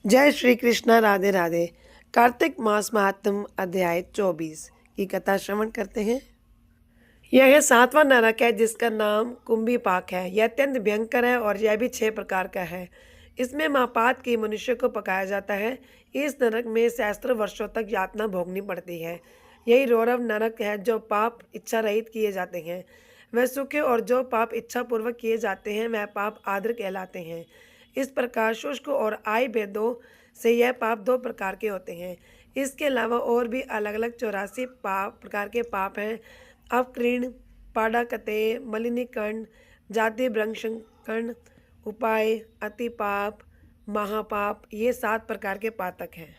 जय श्री कृष्ण। राधे राधे। कार्तिक मास महात्म अध्याय 24 की कथा श्रवण करते हैं। यह 7वां नरक है जिसका नाम कुंभी पाक है। यह अत्यंत भयंकर है और यह भी 6 प्रकार का है। इसमें महापात की मनुष्य को पकाया जाता है। इस नरक में सहस्त्र वर्षों तक यातना भोगनी पड़ती है। यही रौरव नरक है जो पाप इच्छा रहित किए जाते हैं वह सुख, और जो पाप इच्छा पूर्वक किए जाते हैं वह पाप आद्र कहलाते हैं। इस प्रकार शुष्क और आय भेदों से यह पाप 2 प्रकार के होते हैं। इसके अलावा और भी अलग अलग 84 प्रकार के पाप हैं। अवक्रीण, पाडाकते, मलिनीकरण, जाति भ्रंशकरण, उपाय, अतिपाप, महापाप, ये 7 प्रकार के पातक हैं।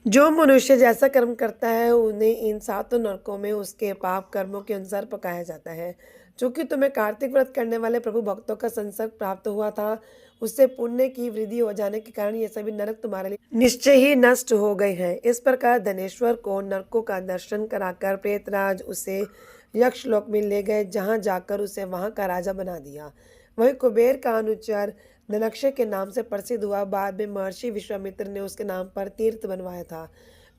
जो मनुष्य जैसा कर्म करता है उन्हें इन 7 नरकों में उसके पाप कर्मों के अनुसार पकाया जाता है। चूंकि तुम्हें कार्तिक व्रत करने वाले प्रभु भक्तों का संसर्ग प्राप्त हुआ था, उससे पुण्य की वृद्धि हो जाने के कारण ये सभी नरक तुम्हारे लिए निश्चय ही नष्ट हो गए हैं। इस प्रकार धनेश्वर को नरकों का दर्शन कराकर प्रेतराज उसे यक्षलोक में ले गए, जहाँ जाकर उसे वहाँ का राजा बना दिया। वही कुबेर का अनुचर धनक्षय के नाम से प्रसिद्ध हुआ। बाद में महर्षि विश्वामित्र ने उसके नाम पर तीर्थ बनवाया था।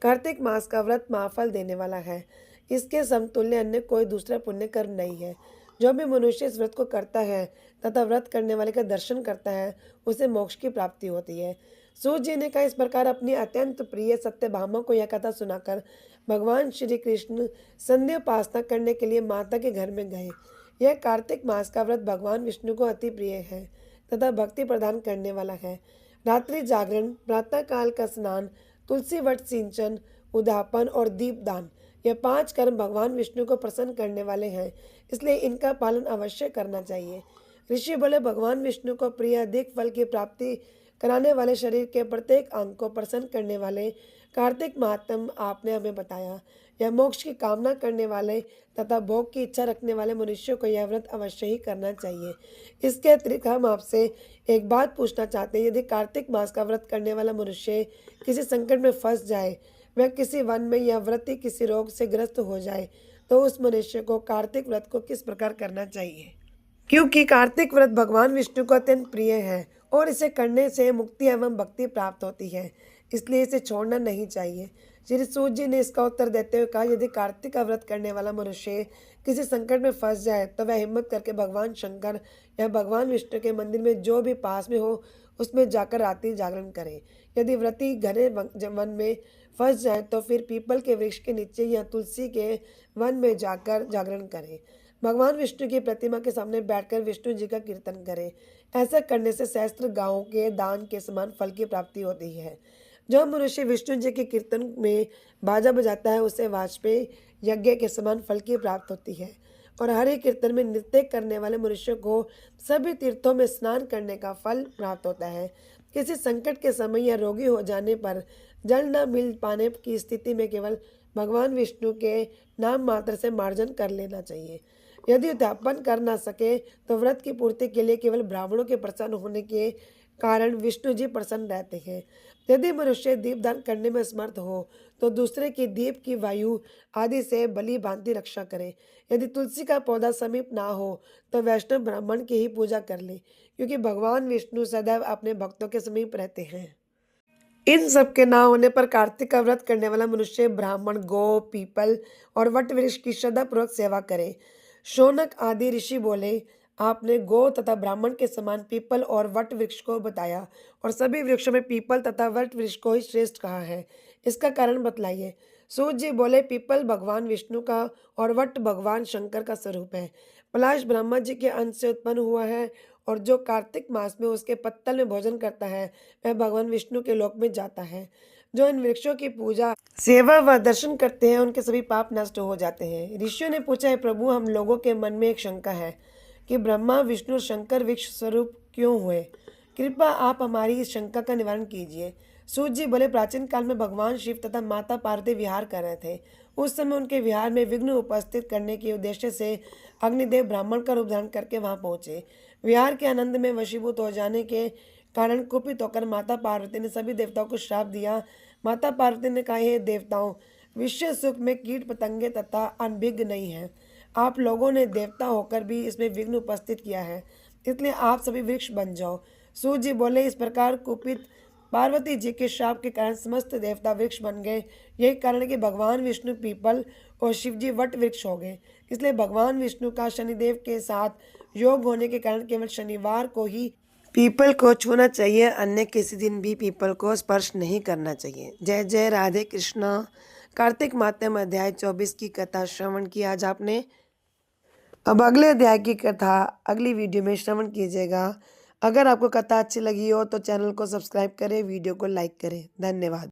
कार्तिक मास का व्रत महाफल देने वाला है। इसके समतुल्य अन्य कोई दूसरा पुण्य कर्म नहीं है। जो भी मनुष्य इस व्रत को करता है तथा व्रत करने वाले का दर्शन करता है उसे मोक्ष की प्राप्ति होती है। सूत जी ने कहा, इस प्रकार अपनी अत्यंत प्रिय सत्यभामा को यह कथा सुनाकर भगवान श्री कृष्ण संध्या उपासना करने के लिए माता के घर में गए। यह कार्तिक मास का व्रत भगवान विष्णु को अति प्रिय है तथा भक्ति प्रदान करने वाला है। रात्रि जागरण, प्रातः काल का स्नान, तुलसी वट सिंचन, उद्यापन और दीपदान, यह 5 कर्म भगवान विष्णु को प्रसन्न करने वाले हैं, इसलिए इनका पालन अवश्य करना चाहिए। ऋषि बोले, भगवान विष्णु को प्रिय अधिक फल की प्राप्ति कराने वाले शरीर के प्रत्येक अंग को प्रसन्न करने वाले कार्तिक महात्म आपने हमें बताया। यह मोक्ष की कामना करने वाले तथा भोग की इच्छा रखने वाले मनुष्यों को यह व्रत अवश्य ही करना चाहिए। इसके अतिरिक्त हम आपसे एक बात पूछना चाहते हैं, यदि कार्तिक मास का व्रत करने वाला मनुष्य किसी संकट में फंस जाए, वह किसी वन में या व्रती किसी रोग से ग्रस्त हो जाए, तो उस मनुष्य को कार्तिक व्रत को किस प्रकार करना चाहिए? क्योंकि कार्तिक व्रत भगवान विष्णु को अत्यंत प्रिय है और इसे करने से मुक्ति एवं भक्ति प्राप्त होती है, इसलिए इसे छोड़ना नहीं चाहिए। श्री सूत जी ने इसका उत्तर देते हुए कहा, यदि कार्तिक का व्रत करने वाला मनुष्य किसी संकट में फंस जाए तो वह हिम्मत करके भगवान शंकर या भगवान विष्णु के मंदिर में जो भी पास में हो उसमें जाकर रात्रि जागरण करे। यदि व्रती घने वन में फंस जाए तो फिर पीपल के वृक्ष के नीचे या तुलसी के वन में जाकर जागरण करे। भगवान विष्णु की प्रतिमा के सामने बैठकर विष्णु जी का कीर्तन करें। ऐसा करने से सहस्त्र गांवों के दान के समान फल की प्राप्ति होती है। जो मनुष्य विष्णु जी के कीर्तन में बाजा बजाता है उसे वाजपेयी यज्ञ के समान फल की प्राप्ति होती है। और हरे कीर्तन में नृत्य करने वाले मनुष्यों को सभी तीर्थों में स्नान करने का फल प्राप्त होता है। किसी संकट के समय या रोगी हो जाने पर जल न मिल पाने की स्थिति में केवल भगवान विष्णु के नाम मात्र से मार्जन कर लेना चाहिए। यदि उद्यापन कर न सके तो व्रत की पूर्ति के लिए केवल ब्राह्मणों के प्रसन्न होने के कारण विष्णु जी प्रसन्न रहते हैं। यदि मनुष्य दीपदान करने में समर्थ हो तो दूसरे की दीप की वायु आदि से बलि भांति रक्षा करे। यदि तुलसी का पौधा समीप ना हो तो वैष्णव ब्राह्मण की ही पूजा कर ले, क्योंकि भगवान विष्णु सदैव अपने भक्तों के समीप रहते हैं। इन सब के ना होने पर कार्तिक का व्रत करने वाला मनुष्य ब्राह्मण, गौ, पीपल और वट वृक्ष की श्रद्धापूर्वक सेवा करे। शौनक आदि ऋषि बोले, आपने गौ तथा ब्राह्मण के समान पीपल और वट वृक्ष को बताया और सभी वृक्षों में पीपल तथा वट वृक्ष को ही श्रेष्ठ कहा है, इसका कारण बतलाइए। सूत जी बोले, पीपल भगवान विष्णु का और वट भगवान शंकर का स्वरूप है। पलाश ब्रह्मा जी के अंश से उत्पन्न हुआ है और जो कार्तिक मास में उसके पत्तल में भोजन करता है वह भगवान विष्णु के लोक में जाता है। जो इन वृक्षों की पूजा, सेवा व दर्शन करते हैं उनके सभी पाप नष्ट हो जाते हैं। ऋषियों ने पूछा, है प्रभु, हम लोगों के मन में एक शंका है कि ब्रह्मा विष्णु शंकर वृक्ष स्वरूप क्यों हुए? कृपया आप हमारी इस शंका का निवारण कीजिए। सूत जी बोले, प्राचीन काल में भगवान शिव तथा माता पार्वती विहार कर रहे थे। उस समय उनके विहार में विघ्न उपस्थित करने के उद्देश्य से अग्निदेव ब्राह्मण का रूप धारण करके वहां पहुंचे। विहार के आनंद में वशीभूत हो जाने के कारण कुपित होकर माता पार्वती ने सभी देवताओं को श्राप दिया। माता पार्वती ने कहा, हे देवताओं, विश्व सुख में कीट पतंगे तथा अनभिज्ञ नहीं है। आप लोगों ने देवता होकर भी इसमें विघ्न उपस्थित किया है, इसलिए आप सभी वृक्ष बन जाओ। सूत जी बोले, इस प्रकार कुपित पार्वती जी के शाप के कारण समस्त देवता वृक्ष बन गए। यही कारण है कि भगवान विष्णु पीपल और शिव जी वट वृक्ष हो गए। इसलिए भगवान विष्णु का शनिदेव के साथ योग होने के कारण केवल शनिवार को ही पीपल को छूना चाहिए, अन्य किसी दिन भी पीपल को स्पर्श नहीं करना चाहिए। जय जय राधे कृष्णा। कार्तिक मातम अध्याय 24 की कथा श्रवण की आज आपने। अब अगले अध्याय की कथा अगली वीडियो में श्रवण कीजिएगा। अगर आपको कथा अच्छी लगी हो तो चैनल को सब्सक्राइब करें, वीडियो को लाइक करें। धन्यवाद।